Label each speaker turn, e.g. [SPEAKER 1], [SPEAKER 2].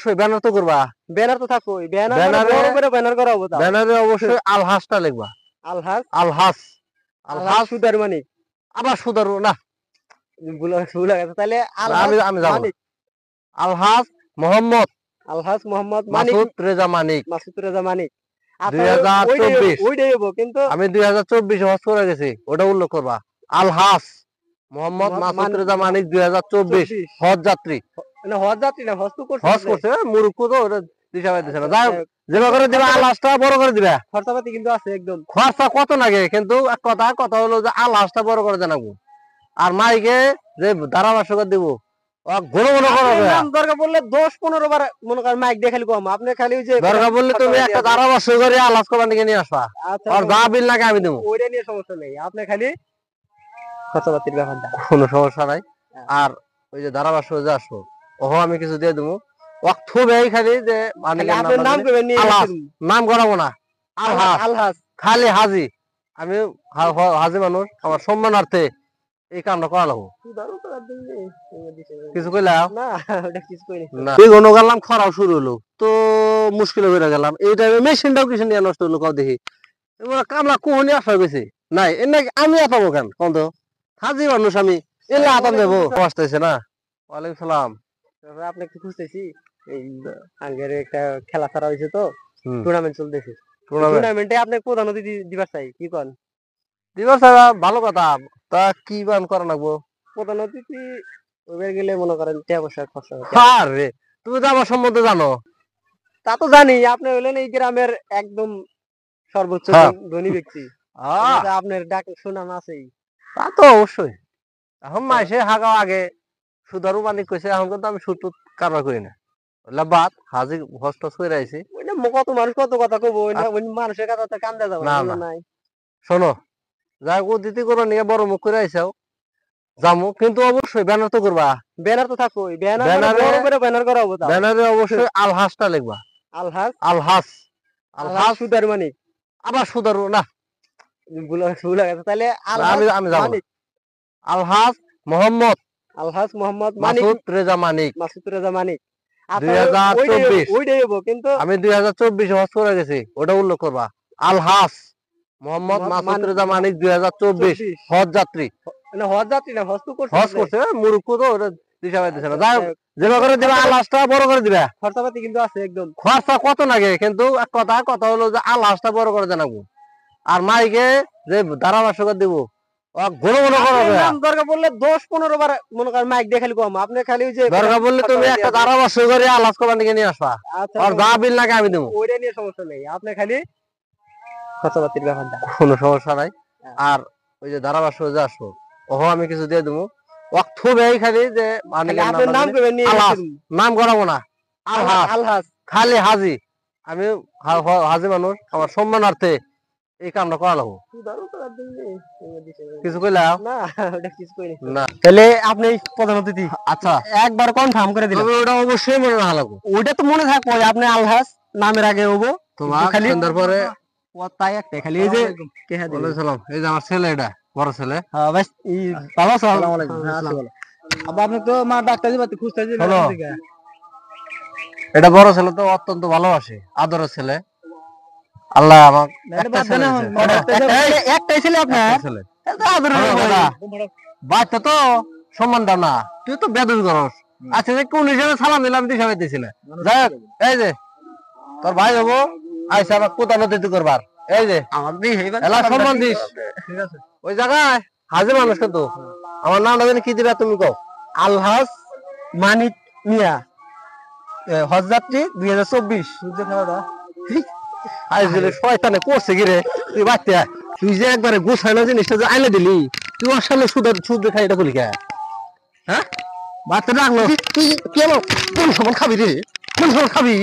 [SPEAKER 1] অবশ্যই ব্যানার তো করবা।
[SPEAKER 2] ব্যানার তো থাকোই, ব্যানার
[SPEAKER 1] ব্যানারে
[SPEAKER 2] বড় করে ব্যানার করা হবে।
[SPEAKER 1] ব্যানারে অবশ্যই আলহাসটা লিখবা।
[SPEAKER 2] আলহাজ,
[SPEAKER 1] আলহাস,
[SPEAKER 2] আলহাজ সুদার মানিক।
[SPEAKER 1] আবার সুদারু না,
[SPEAKER 2] ভুলে গেছে তাহলে।
[SPEAKER 1] আমি আমি যাবো না। আলহাজ মোহাম্মদ
[SPEAKER 2] আলহাজ মোহাম্মদ মানিক,
[SPEAKER 1] মাসুদ রেজা মানিক,
[SPEAKER 2] মাসুদ রেজা মানিক।
[SPEAKER 1] 2024
[SPEAKER 2] ওইটাই হবো, কিন্তু
[SPEAKER 1] আমি 2024 হজ করে গেছি, ওটা উল্লেখ করবা। আলহাস মোহাম্মদ মাসুদ রেজা মানিক 2024 হজ যাত্রী।
[SPEAKER 2] না হজ যাত্রী না, হজ তো করছে।
[SPEAKER 1] হজ করছে মূর্খ তো, ওটা দিশা পাইতেছে না। যাই হোক, যেভাবে করে দিবা আলহাসটা বড় করে দিবা।
[SPEAKER 2] খরচাপাতি কিন্তু আছে একদম।
[SPEAKER 1] খরচা কত লাগে, কিন্তু এক কথা হলো যে আলহাসটা বড় করে জানাবো। আর মাইকে যে ধারাভাষ্যকার দিব ঘন ঘন করাবে।
[SPEAKER 2] দরকার পড়লে 10-15 বার মনে করেন মাইক দেখালি কম, আপনি খালি ওই যে
[SPEAKER 1] দরকার বললে তুমি একটা ধারাভাষ্য করে আলাস করবা নিয়ে আসবা।
[SPEAKER 2] আচ্ছা,
[SPEAKER 1] আর যা বিল লাগে আমি দেবো,
[SPEAKER 2] ওইটা নিয়ে সমস্যা নেই, আপনি খালি খরচাপাতির ব্যাপারটা
[SPEAKER 1] কোনো সমস্যা নাই। আর ওই যে ধারাভাষ্য যে আসবো, ওহ আমি কিছু দিয়ে দেবো। খুবই খালি যে
[SPEAKER 2] আপনার নাম করবেন,
[SPEAKER 1] নাম করাবো না। আলহাস,
[SPEAKER 2] আলহাজ
[SPEAKER 1] খালি হাজি। আমি হাজি মানুষ, আমার সম্মানার্থে এই কামটা করা লাগবো। কিছু কইলাম
[SPEAKER 2] না, ওটা কিছু কই
[SPEAKER 1] না, ঘন গেলাম, খরাও শুরু হলো তো মুশকিল হয়ে গেলাম। এই টাইমে মেশিনটাও কিছু নিয়ে নষ্ট হলো, কাউ দেখি এবার কামলা কোহনি আসা গেছে নাই। এর নাকি আমি আতাবো কেন কন তো, হাজি মানুষ আমি, এলে আতাম দেবো। আসতেছে না। ওয়ালাইকুম সালাম।
[SPEAKER 2] আপনি একটু খুঁজতেছি, এই আগের একটা খেলা ছাড়া হয়েছে তো, টুর্নামেন্ট চলতেছে। টুর্নামেন্টে আপনি প্রধান অতিথি দিবার চাই, কি কন?
[SPEAKER 1] দিবস ছাড়া ভালো কথা, তা কি বান করা লাগবো?
[SPEAKER 2] প্রধান অতিথি ওইবার গেলে মনে করেন টাকা পয়সা খরচা হবে।
[SPEAKER 1] আরে তুমি তো আমার সম্বন্ধে জানো।
[SPEAKER 2] তা তো জানি, আপনি হলেন এই গ্রামের একদম সর্বোচ্চ ধনী ব্যক্তি, আপনার ডাক সুনাম আছেই।
[SPEAKER 1] তা তো অবশ্যই। এখন মাসে হাগাও আগে সুদারু মানিক কইছে, এখন কিন্তু আমি সুদ টুদ কারবার করি না। বাদ হাজি হস্ত করে আইছি।
[SPEAKER 2] কত মানুষ কত কথা কব, মানুষের কথা তো কান্দা যাবো না।
[SPEAKER 1] শোনো, যাই অতিথি করে নিয়ে বড় মুখ করে আইসাও যামু, কিন্তু অবশ্যই ব্যানার তো করবা।
[SPEAKER 2] ব্যানার তো থাকোই, ব্যানার বড় করে ব্যানার করা হবে।
[SPEAKER 1] ব্যানারে অবশ্যই আলহাসটা লিখবা।
[SPEAKER 2] আলহাজ,
[SPEAKER 1] আলহাস, আলহাজ
[SPEAKER 2] সুদার মানিক।
[SPEAKER 1] আবার সুদারু না,
[SPEAKER 2] ভুলে গেছে তাহলে।
[SPEAKER 1] আমি যাবো না। আলহাজ মোহাম্মদ,
[SPEAKER 2] আলহাজ মোহাম্মদ
[SPEAKER 1] মাসুদ রেজা মানিক,
[SPEAKER 2] মাসুদ রেজা মানিক।
[SPEAKER 1] 2024
[SPEAKER 2] ওইটাই হবো, কিন্তু
[SPEAKER 1] আমি 2024 হজ করে গেছি, ওটা উল্লেখ করবা। আলহাস মোহাম্মদ মাসুদ রেজা মানিক 2024 হজ যাত্রী।
[SPEAKER 2] না হজ যাত্রী না, হজ তো করছে।
[SPEAKER 1] হজ করছে মূর্খ তো, ওটা দিশা পাইতেছে না। যাই হোক, যেভাবে করে দিবা আলহাসটা বড় করে দিবা।
[SPEAKER 2] খরচাপাতি কিন্তু আছে একদম।
[SPEAKER 1] খরচা কত লাগে, কিন্তু এক কথা হলো যে আলহাসটা বড় করে জানাবো। আর মাইকে যে ধারাভাষ্যকার দিব ঘন ঘন করাবে।
[SPEAKER 2] দরকার পড়লে 10-15 বার মনে করেন মাইক দেখালি কম, আপনি খালি ওই যে
[SPEAKER 1] দরকার বললে তুমি একটা ধারাভাষ্য করে আলাস করবা নিয়ে আসবা। আর যা বিল লাগে আমি দেবো,
[SPEAKER 2] ওইটা নিয়ে সমস্যা নেই, আপনি খালি খরচাপাতির ব্যাপারটা
[SPEAKER 1] কোনো সমস্যা নাই। আর ওই যে ধারাভাষ্য যে আসবো, ওহ আমি কিছু দিয়ে দেবো। খুবই খালি যে
[SPEAKER 2] আপনার নাম করবেন,
[SPEAKER 1] নাম করাবো না। আলহাস,
[SPEAKER 2] আলহাজ
[SPEAKER 1] খালি হাজি। আমি হাজি মানুষ, আমার সম্মানার্থে এই কামটা করা লাগবো। কিছু কইলাম
[SPEAKER 2] না, ওটা কিছু কই
[SPEAKER 1] না।
[SPEAKER 2] তাহলে আপনি প্রধান অতিথি।
[SPEAKER 1] আচ্ছা,
[SPEAKER 2] একবার কনফার্ম করে দিলাম।
[SPEAKER 1] ওটা অবশ্যই মনে রাখা লাগবো।
[SPEAKER 2] ওইটা তো মনে থাকবো, আপনি আলহাজ নামের আগে হবো
[SPEAKER 1] তোমার
[SPEAKER 2] খালি।
[SPEAKER 1] তারপরে
[SPEAKER 2] তাই একটা খালি এই যে
[SPEAKER 1] এই যে আমার ছেলে, এটা বড় ছেলে।
[SPEAKER 2] হ্যাঁ ভাই, ভালো আছো? আসসালামু আলাইকুম। আবার আপনি তো মা ডাক্তার দিবাতে খুঁজতেছি।
[SPEAKER 1] এটা বড় ছেলে তো অত্যন্ত ভালোবাসে, আদরের ছেলে। আল্লাহ আমার
[SPEAKER 2] একটাই ছেলে আপনার?
[SPEAKER 1] বাচ্চা তো সম্মান দাও না, তুই তো বেদুর করস। আচ্ছা, যে কোন হিসেবে সালাম দিলাম দিশা পাইতেছি না। যাই হোক, এই যে তোর ভাই হবো আইসা আমার কোথা নদীতে করবার, এই যে আমার সম্মান দিস। ওই জায়গায় হাজির মানুষ, কিন্তু আমার নামটা জানি কি দিবা তুমি কও?
[SPEAKER 2] আলহাজ মানিক মিয়া, হজ যাত্রী 2024।
[SPEAKER 1] শয়তানে করছে কি রে, তুই বাচ্চা, তুই যে একবারে গোছানো জিনিসটা যে আইলে দিলি, তুই ওর সামনে সুদ খাই এটা বলি কে? হ্যাঁ, বাচ্চা ডাকলো তুই কেন কোন সময় খাবি রে, কোন সময় খাবি?